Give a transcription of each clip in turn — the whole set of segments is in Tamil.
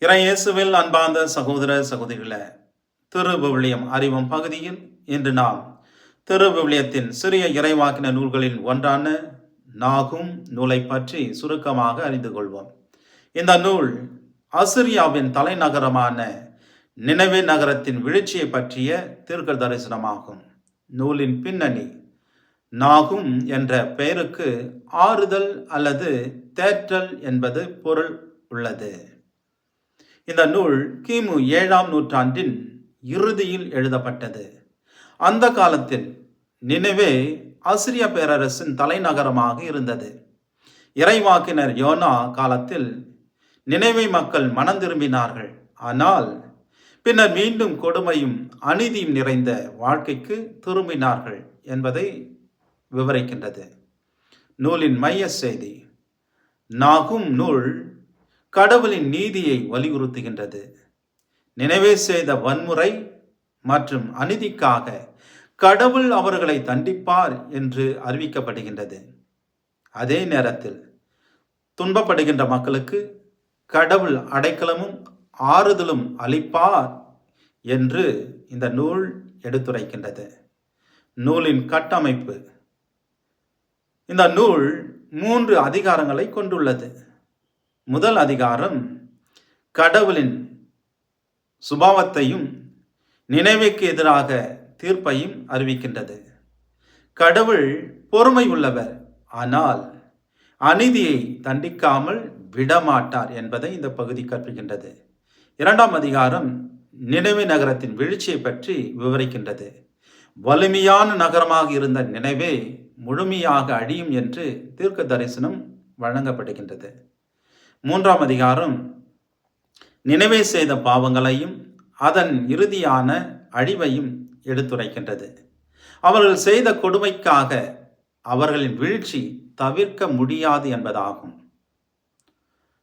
இறையேசுவில் அன்பார்ந்த சகோதர சகோதரிகளே, திருவிவிலியம் அறிவும் பகுதியில் இன்று நாம் திருவிவிலியத்தின் சிறிய இறைவாக்கின நூல்களில் ஒன்றான நாகும் நூலை பற்றி சுருக்கமாக அறிந்து கொள்வோம். இந்த நூல் அசிரியாவின் தலைநகரமான நினவே நகரத்தின் வீழ்ச்சியை பற்றிய தீர்க்க தரிசனமாகும். நூலின் பின்னணி நாகும் என்ற பெயருக்கு ஆறுதல் அல்லது தேற்றல் என்பது பொருள் உள்ளது. இந்த நூல் கிமு 7ஆம் நூற்றாண்டின் இறுதியில் எழுதப்பட்டது. அந்த காலத்தில் நினவே அசிரிய பேரரசின் தலைநகரமாக இருந்தது. இறைவாக்கினர் யோனா காலத்தில் நினவே மக்கள் மனம் திரும்பினார்கள். ஆனால் பின்னர் மீண்டும் கொடுமையும் அநீதியும் நிறைந்த வாழ்க்கைக்கு திரும்பினார்கள் என்பதை விவரிக்கின்றது நூலின் மைய செய்தி. நாகும் நூல் கடவுளின் நீதியை வலியுறுத்துகின்றது. நினைவே செய்த வன்முறை மற்றும் அநீதிக்காக கடவுள் அவர்களை தண்டிப்பார் என்று அறிவிக்கப்படுகின்றது. அதே நேரத்தில் துன்பப்படுகின்ற மக்களுக்கு கடவுள் அடைக்கலமும் ஆறுதலும் அளிப்பார் என்று இந்த நூல் எடுத்துரைக்கின்றது. நூலின் கட்டமைப்பு. இந்த நூல் 3 அதிகாரங்களை கொண்டுள்ளது. முதல் அதிகாரம் கடவுளின் சுபாவத்தையும் நினைவுக்கு எதிராக தீர்ப்பையும் அறிவிக்கின்றது. கடவுள் பொறுமை உள்ளவர், ஆனால் அநீதியை தண்டிக்காமல் விடமாட்டார் என்பதை இந்த பகுதி கற்பிக்கின்றது. 2ஆம் அதிகாரம் நினவே நகரத்தின் வீழ்ச்சியை பற்றி விவரிக்கின்றது. வலிமையான நகரமாக இருந்த நினவே முழுமையாக அழியும் என்று தீர்க்க தரிசனம் வழங்கப்படுகின்றது. 3ஆம் அதிகாரம் நினைவே செய்த பாவங்களையும் அதன் இறுதியான அழிவையும் எடுத்துரைக்கின்றது. அவர்கள் செய்த கொடுமைக்காக அவர்களின் வீழ்ச்சி தவிர்க்க முடியாது என்பதாகும்.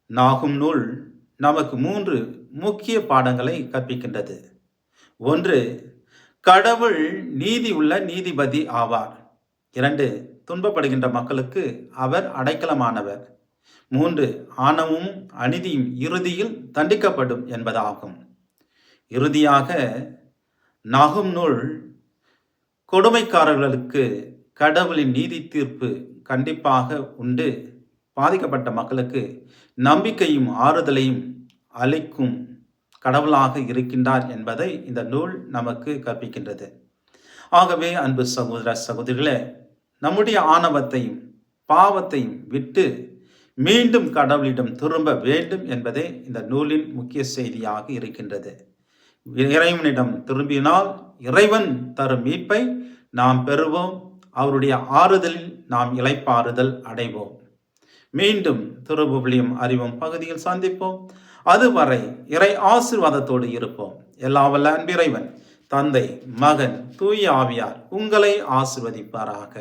நாகும் நூல் நமக்கு 3 முக்கிய பாடங்களை கற்பிக்கின்றது. 1. கடவுள் நீதி உள்ள நீதிபதி ஆவார். 2. துன்பப்படுகின்ற மக்களுக்கு அவர் அடைக்கலமானவர். 3. ஆணவமும் அநீதியும் இறுதியில் தண்டிக்கப்படும் என்பதாகும். இறுதியாக நாகும் நூல் கொடுமைக்காரர்களுக்கு கடவுளின் நீதி தீர்ப்பு கண்டிப்பாக உண்டு, பாதிக்கப்பட்ட மக்களுக்கு நம்பிக்கையும் ஆறுதலையும் அளிக்கும் கடவுளாக இருக்கின்றார் என்பதை இந்த நூல் நமக்கு கற்பிக்கின்றது. ஆகவே அன்பு சகோதர சகோதரிகளே, நம்முடைய ஆணவத்தையும் பாவத்தையும் விட்டு மீண்டும் கடவுளிடம் திரும்ப வேண்டும் என்பதே இந்த நூலின் முக்கிய செய்தியாக இருக்கின்றது. இறைவனிடம் திரும்பினால் இறைவன் தரும் மீட்பை நாம் பெறுவோம். அவருடைய ஆறுதலில் நாம் இளைப்பாறுதல் அடைவோம். மீண்டும் திருவிவிலியம் அறிவும் பகுதியில் சந்திப்போம். அதுவரை இறை ஆசீர்வாதத்தோடு இருப்போம். எல்லா வல்ல அன்பிறைவன் தந்தை, மகன், தூய ஆவியார் உங்களை ஆசீர்வதிப்பாராக.